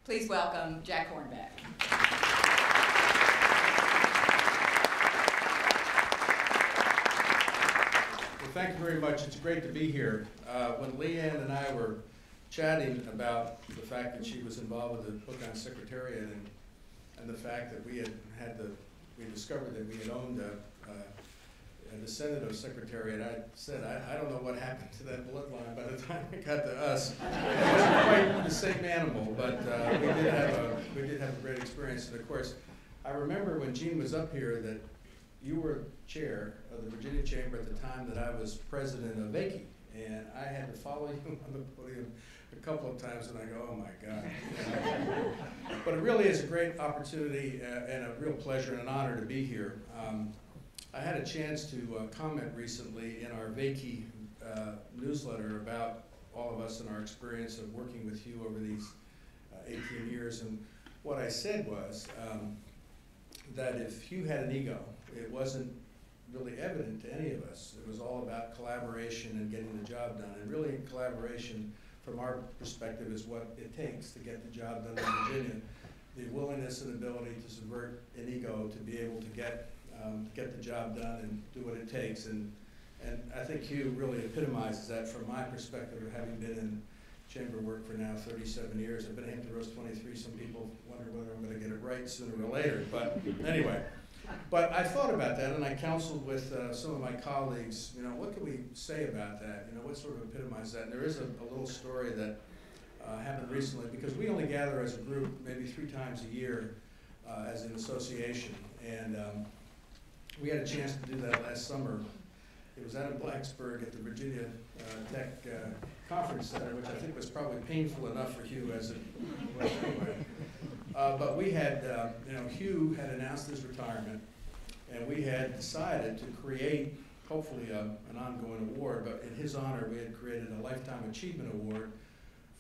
Please welcome Jack Hornbeck. Well, thank you very much. It's great to be here. When Leanne and I were chatting about the fact that she was involved with the book on Secretariat and the fact that we discovered that we had owned a descendant of Secretariat, I said, I don't know what happened to that bloodline by the time it got to us. It wasn't quite the same animal, but we did have a great experience. And of course, I remember when Gene was up here that you were chair of the Virginia Chamber at the time that I was president of VACI, and I had to follow you on the podium a couple of times, and I go, oh my God. But it really is a great opportunity and a real pleasure and an honor to be here. I had a chance to comment recently in our VACI newsletter about all of us and our experience of working with Hugh over these 18 years, and what I said was that if Hugh had an ego, it wasn't really evident to any of us. It was all about collaboration and getting the job done, and really collaboration from our perspective is what it takes to get the job done in Virginia. The willingness and ability to subvert an ego to be able to get the job done and do what it takes. And I think Hugh really epitomizes that from my perspective of having been in chamber work for now 37 years. I've been at Hampton Roads 23. Some people wonder whether I'm going to get it right sooner or later. But anyway, but I thought about that and I counseled with some of my colleagues, you know, what can we say about that? You know, what sort of epitomizes that? And there is a little story that happened recently, because we only gather as a group maybe 3 times a year as an association. And we had a chance to do that last summer. It was out in Blacksburg at the Virginia Tech Conference Center, which I think was probably painful enough for Hugh as it was anyway. But we had, Hugh had announced his retirement, and we had decided to create, hopefully, an ongoing award. But in his honor, we had created a Lifetime Achievement Award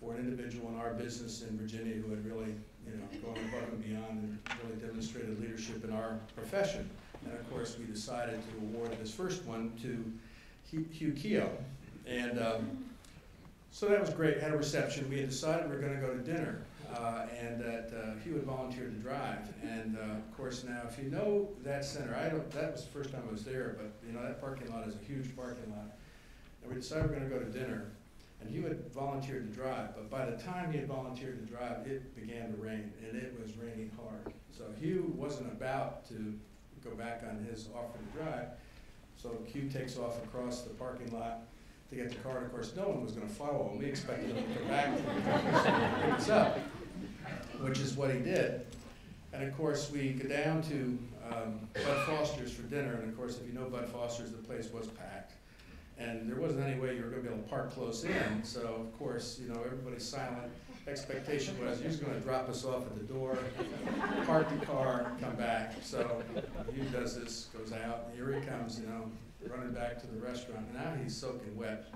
for an individual in our business in Virginia who had really, gone above and beyond and really demonstrated leadership in our profession. And of course, we decided to award this first one to Hugh Keogh. And so that was great, had a reception. We had decided we were going to go to dinner, and that Hugh had volunteered to drive. And of course, now, if you know that center, that was the first time I was there, but that parking lot is a huge parking lot. And we decided we were going to go to dinner. And Hugh had volunteered to drive, but by the time he had volunteered to drive, it began to rain, and it was raining hard. So Hugh wasn't about to go back on his offer to drive. So Hugh takes off across the parking lot to get the car. And of course, no one was going to follow him. We expected him to come back to pick us up, which is what he did. And of course, we go down to Bud Foster's for dinner. And of course, if you know Bud Foster's, the place was packed. And there wasn't any way you were going to be able to park close in. So of course, everybody's silent. Expectation was he was going to drop us off at the door, park the car, come back. So Hugh does this, goes out, and here he comes, running back to the restaurant. And now he's soaking wet.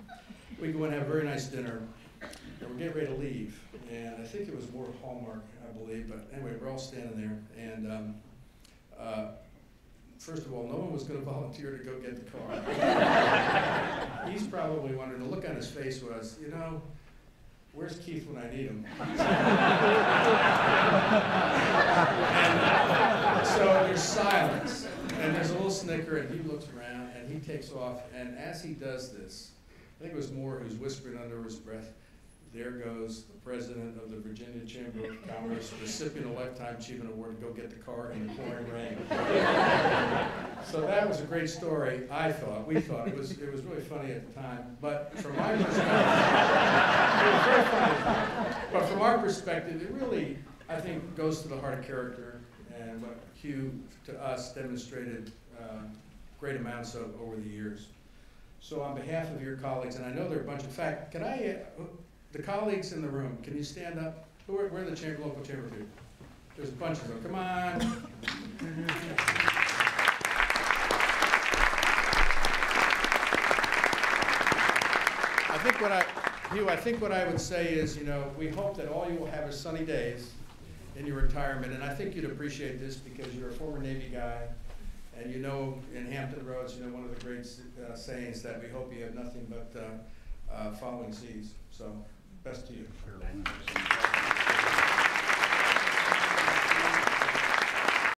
We go and have a very nice dinner, and we're getting ready to leave. And I think it was more Hallmark, I believe. But anyway, we're all standing there. And first of all, no one was going to volunteer to go get the car. He's probably wondering, the look on his face was, where's Keith when I need him? And so there's silence, and there's a little snicker, and he looks around, and he takes off, and as he does this, I think it was Moore who's whispering under his breath, there goes the president of the Virginia Chamber of Commerce, recipient of Lifetime Achievement Award, to go get the car in the pouring rain. So that was a great story, we thought. It was really funny at the time. But from my perspective, it was very funny. But from our perspective, it really, I think, goes to the heart of character and what Hugh, to us, demonstrated great amounts of over the years. So on behalf of your colleagues, and I know there are a bunch of facts, can I, the colleagues in the room, can you stand up? Where are the local chamber people? There's a bunch of them. Come on. Hugh, I think what I would say is, we hope that all you will have is sunny days in your retirement, and I think you'd appreciate this because you're a former Navy guy, and in Hampton Roads, one of the great sayings that we hope you have nothing but following seas. So, best to you.